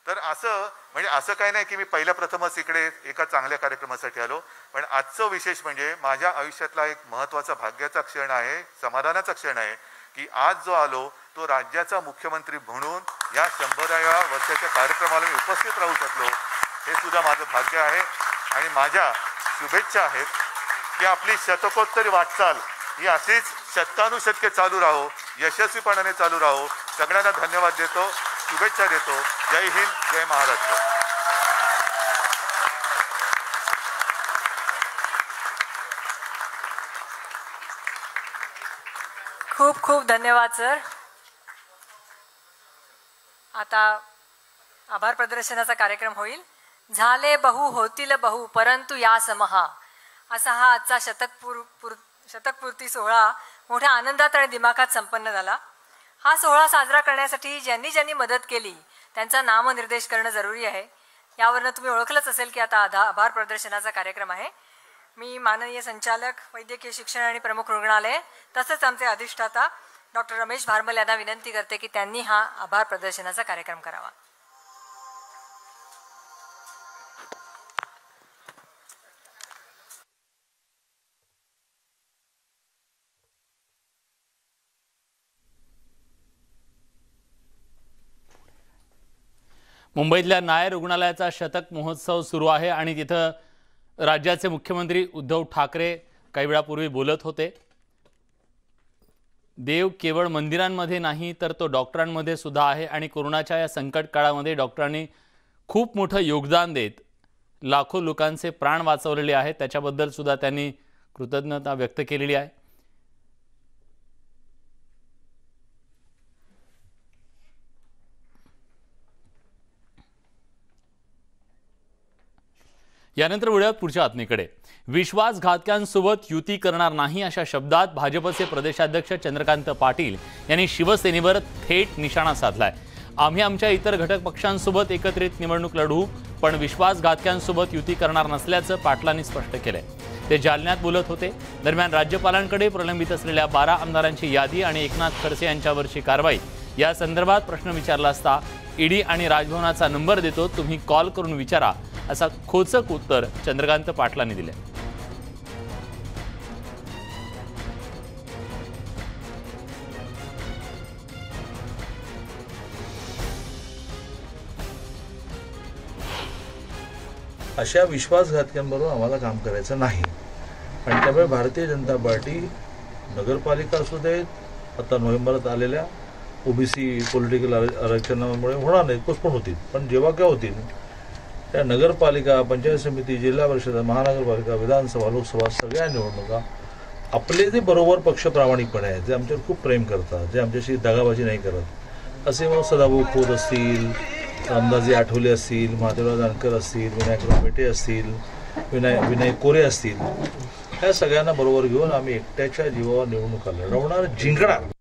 तर असं काही नाही की मी पहिल्या प्रथमच इकडे एका चांगल्या कार्यक्रमासाठी आलो, पण आजचं विशेष म्हणजे माझ्या आयुष्यातला एक महत्त्वाचा भाग्याचा क्षण आहे, समाधानाचा क्षण आहे की आज जो आलो तो राज्याचा मुख्यमंत्री म्हणून या 100व्या वर्षाच्या कार्यक्रमाला मी उपस्थित राहू शकलो, हे सुद्धा माझं भाग्य आहे। आणि माझ्या शुभेच्छा आहेत की आपली शतकोत्तरी वाटचाल ही अशीच शतकानुशतके चालू राहो, यशस्वीपणाने चालू राहो। सगळ्यांना धन्यवाद देतो, शुभेच्छा देतो। जय हिंद, जय महाराष्ट्र। खूप खूप धन्यवाद सर। आता आभार प्रदर्शनाचा कार्यक्रम होईल। झाले बहु होतील बहु परंतु या समहा, असा हा आजचा शतकपूर्ती सोहळा मोठ्या आनंदात आणि दिमाखात संपन्न झाला। हा सोहळा साजरा करण्यासाठी ज्यांनी ज्यांनी मदत केली त्यांचा नामनिर्देश करणं जरुरी आहे। यावरनं तुम्ही ओळखलंच असेल की आता आभार प्रदर्शनाचा कार्यक्रम आहे। मी माननीय संचालक वैद्यकीय शिक्षण आणि प्रमुख रुग्णालय तसंच आमचे अधिष्ठाता डॉक्टर रमेश भारमल यांना विनंती करते की त्यांनी हा आभार प्रदर्शनाचा कार्यक्रम करावा। मुंबईतल्या नायर रुग्णालयाचा शतक महोत्सव सुरू आहे आणि तिथं राज्याचे मुख्यमंत्री उद्धव ठाकरे काही वेळापूर्वी बोलत होते। देव केवळ मंदिरांमध्ये नाही तर तो डॉक्टरांमध्ये सुद्धा आहे आणि कोरोनाच्या या संकट काळामध्ये डॉक्टरांनी खूप मोठं योगदान देत लाखो लोकांचे प्राण वाचवलेले आहेत, त्याच्याबद्दल सुद्धा त्यांनी कृतज्ञता व्यक्त केलेली आहे। यानंतर वळूयात पुढच्या बातमीकडे। विश्वासघातकांसोबत युती करणार नाही अशा शब्दात भाजपचे प्रदेशाध्यक्ष चंद्रकांत पाटील यांनी शिवसेनेवर थेट निशाणा साधलाय। आम्ही आमच्या इतर घटक पक्षांसोबत एकत्रित निवडणूक लढवू, पण विश्वासघातकांसोबत युती करणार नसल्याचं पाटलांनी स्पष्ट केलंय। ते जालन्यात बोलत होते। दरम्यान राज्यपालांकडे प्रलंबित असलेल्या 12 आमदारांची यादी आणि एकनाथ खडसे यांच्यावरची कारवाई या संदर्भात प्रश्न विचारला असता ईडी आणि राजभवनाचा नंबर देतो, तुम्ही कॉल करून विचारा, असा खोचक उत्तर चंद्रकांत पाटलांनी दिले। अशा विश्वासघातकांबरोबर आम्हाला काम करायचं नाही आणि त्यामुळे भारतीय जनता पार्टी नगरपालिका असू देत, आता नोव्हेंबरात आलेल्या ओबीसी पॉलिटिकल आरक्षणामुळे होणार नाही, पोस्टपोन होतील, पण जेव्हा काय होतील त्या नगरपालिका, पंचायत समिती, जिल्हा परिषद, महानगरपालिका, विधानसभा, लोकसभा सगळ्या निवडणुका आपले जे बरोबर पक्ष प्रामाणिकपणे आहेत, जे आमच्यावर खूप प्रेम करतात, जे आमच्याशी दगाबाजी नाही करत, असे मग सदाभाऊ खोत असतील, रामदासजी आठवले असतील, महादेवराव जानकर असतील, विनायकराव मेटे असतील, विनय कोरे असतील, ह्या सगळ्यांना बरोबर घेऊन आम्ही एकट्याच्या जीवावर निवडणुका लढवणार, जिंकणार।